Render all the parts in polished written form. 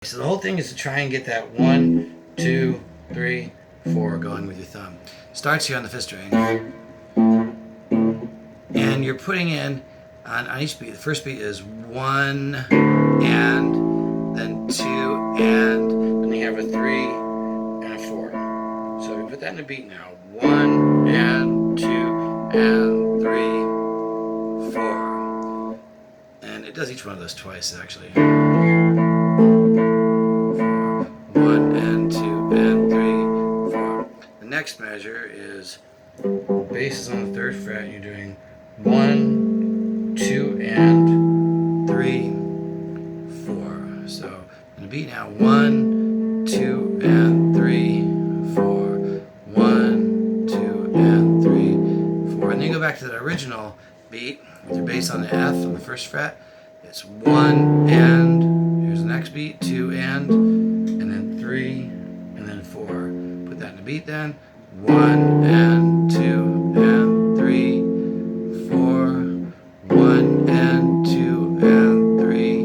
So the whole thing is to try and get that 1, 2, 3, 4 going with your thumb. Starts here on the fifth string, and you're putting in on each beat. The first beat is 1 and then 2 and then you have a 3 and a 4. So we put that in a beat now. 1 and 2 and 3, 4. And it does each one of those twice actually. 1 and 2 and 3, 4. The next measure is bass is on the 3rd fret, and you're doing 1, 2 and 3, 4. So in the beat now, 1, 2 and 3, 4. 1, 2 and 3, 4. And then you go back to the original beat with your bass on the F on the 1st fret. It's 1 and, here's the next beat, 2 and then 3, and then 4. Put that in the beat then. 1 and 2 and 3, 4. 1 and 2 and 3,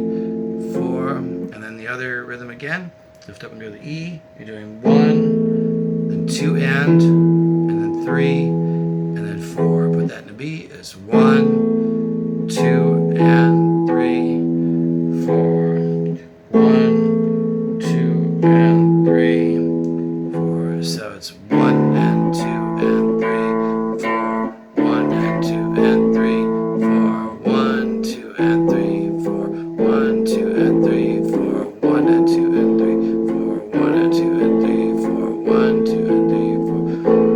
4. And then the other rhythm again. Lift up and go to the E. You're doing 1, then 2 and then 3, and then 4. Put that in the beat. It's 1, 2 and 3, 4. 1, 2 and 3, 4. So it's 1 and 2 and 3, 4. 1 and 2 and 3, 4. 1, 2 and 3, 4. 1, 2 and 3, 4. 1 and 2 and 3, 4. 1 and 2 and 3, 4. 1, 2 and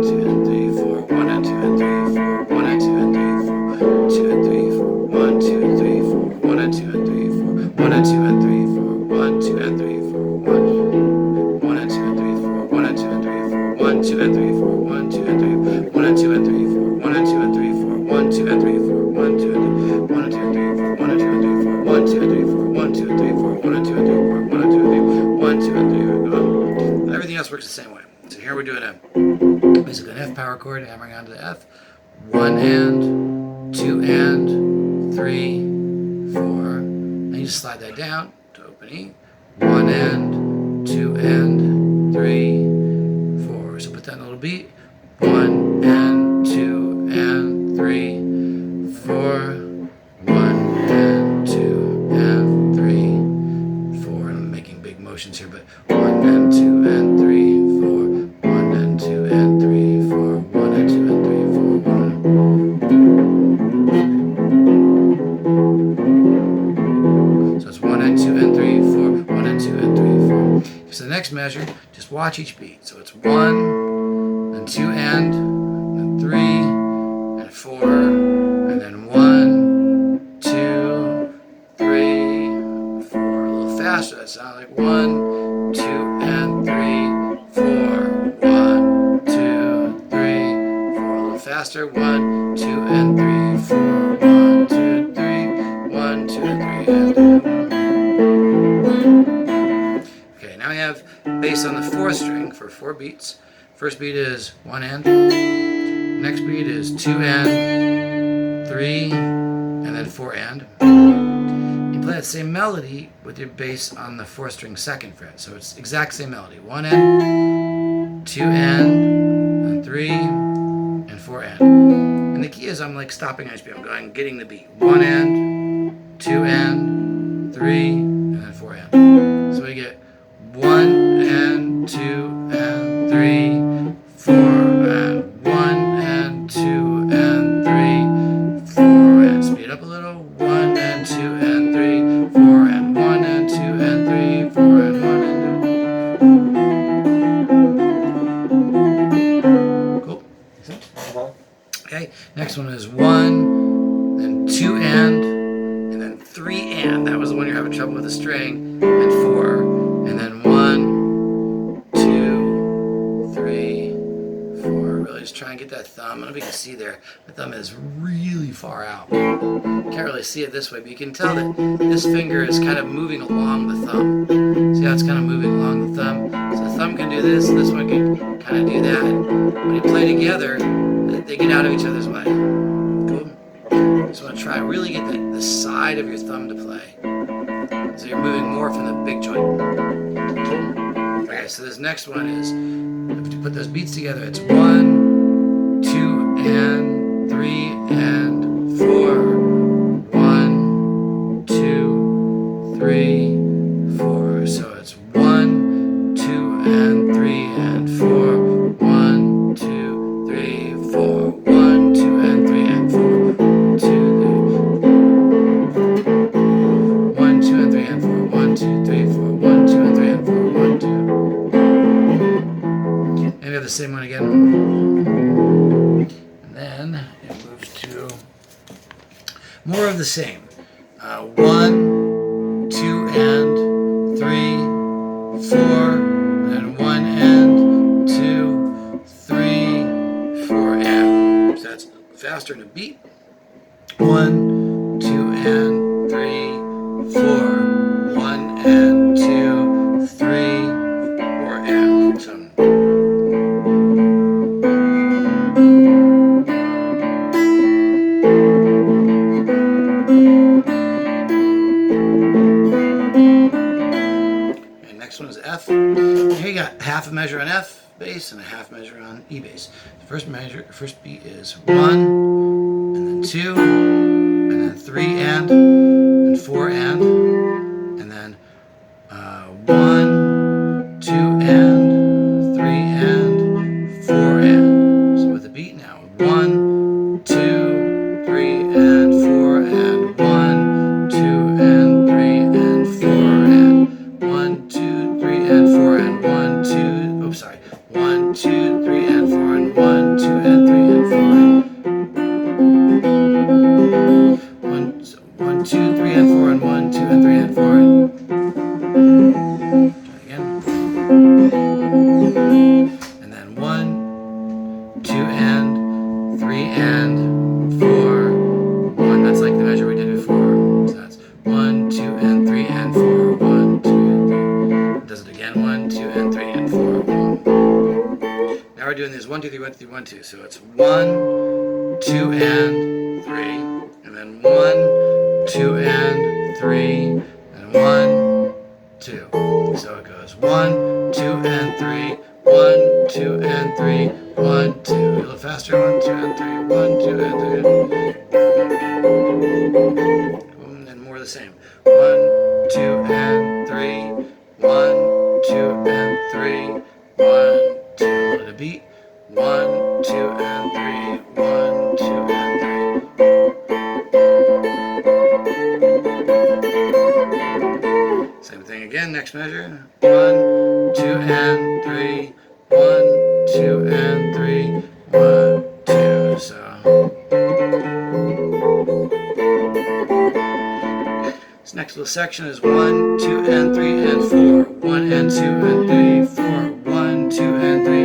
3, 4. 2 and 3, 4. 1 and 2 and 3, 4. 1 and 2 and 3, 4. 2 and 3, 4. 1, 2 and 3, 4. 1 and 2 and 3, 4. 1 and 2 and 3, 4. 1, 2 and 3, 4. 1 and 2 and 3, 4. 1 and 2 and 3, 4. 1, 2 and 3, 4. 1, 2 and 3, 4. 1 and 2 and 3, 4. 1 and 2 and 3, 4. 1, 2 and 3, 4. 1, 2 and 3, 4. 1 and 2 and 3, 4. 1 and 2 and 3, 4. 1, 2 and 3, 4. 1, 2 and 3, 4. 1 and 2 and 3, 4. 1 and 2 and 3, 4. 1, 2 and 3, 4. Everything else works the same way. So here we're doing basically an F power chord, hammering onto the F. 1 and, 2 and, 3, 4. And you just slide that down to open E. 1 and, 2 and, 3, 4. So put that in a little beat. 1 and 2 and 3, 4. 1 and 2 and 3, 4. And I'm making big motions here, but 1 and 2 and 3, 4. 1 and 2 and 3, 4. 1 and 2 and 3, 4. 1. So it's 1 and 2 and 3, 4. 1 and 2 and 3, 4. So the next measure, just watch each beat. So it's 1, then 2 and, then 3, and 4, and then 1, 2, 3, 4. A little faster. That sounds like 1, 2, and 3, 4. 1, 2, 3, 4. A little faster. 1, 2, and 3, 4. 1, 2, 3. 1, 2, 3, and 4. Okay, now we have bass on the 4th string for 4 beats. First beat is 1 and. Next beat is 2 and, 3, and then 4 and. You play that same melody with your bass on the 4th string 2nd fret. So it's exact same melody. 1 and, 2 and 3, and 4 and. And the key is I'm like stopping on each beat. I'm going, getting the beat. 1 and, 2 and, 3, and then 4 and. So we get 1 and 2 and 3, 4 and 1 and 2 and 3, 4 and speed up a little. 1 and 2 and 3, 4 and 1 and 2 and 3, 4 and 1 and 2. Cool. Okay. Next one is 1, then 2 and then 3 and. That was the one you're having trouble with the string. And 4, and then 1, 2, 3, 4. Really just try and get that thumb. I don't know if you can see there. The thumb is really far out. Can't really see it this way, but you can tell that this finger is kind of moving along the thumb. See how it's kind of moving along the thumb? So the thumb can do this, and this one can kind of do that. When you play together, they get out of each other's way. Cool? Just want to try really get the side of your thumb to play. So you're moving more from the big joint. Okay, so this next one is, if you put those beats together, it's 1, 2, and 3, and 4. 1, 2, 3, 4. So it's 1, 2, and 3, and 4. 1, 2, 3, 4. 1, 2, and 3, and 4. 1, 2, and 3, and 4. 1, 2, 3, 4. 1, 2, and 3, and 4. 1, 2. And we have the same one again. And then it moves to more of the same. 1, 2, and 3, 4, and 1, and 2, 3, 4, and. So that's faster in a beat. 1, 2, and 3, 4. 1, and 2, 3, 4, and. So. Next one is F. Here you got half a measure on F bass and a half measure on E bass. The first beat is 1, and then 2, and then 3 and 4 and then 1, 2 and 3 and 4 and. So with the beat now, 1, 2, 3 and 4 and 1, 2 and 3 and 4 and 1, 2, 3 and 4 and 1, 2. Oops, sorry. 1, 2, 3 and 4 and 1, 2 and 3 and 4 and 1, 2, 3 and 4 and 1, 2 and 3 and 4 and. Try again. And then 1, 2 and 3 and 4. 1. That's like the measure we did before. So that's 1, 2 and 3 and 4. 1, 2 and 3. Does it again. 1, 2 and 3 and 4. 1. Now we're doing this 1, 2, 3, 1, 2, 3, 1, 2. So it's 1, 2 and 3, and then 1, 2 and 3, and 1, 2. So it goes 1, 2 and 3, 1, 2 and 3, 1, 2. A little faster. 1, 2 and 3, 1, 2 and 3. And then more of the same. 1, 2 and 3, 1, 2 and 3, 1, 2. Let it beat. 1, 2 and 3, 1, 2 and 3. Same thing again. Next measure. 1, 2 and 3, 1, 2 and 3, 1, 2. So. This next little section is 1, 2 and 3 and 4. 1 and 2 and 3, 4. 1, 2 and 3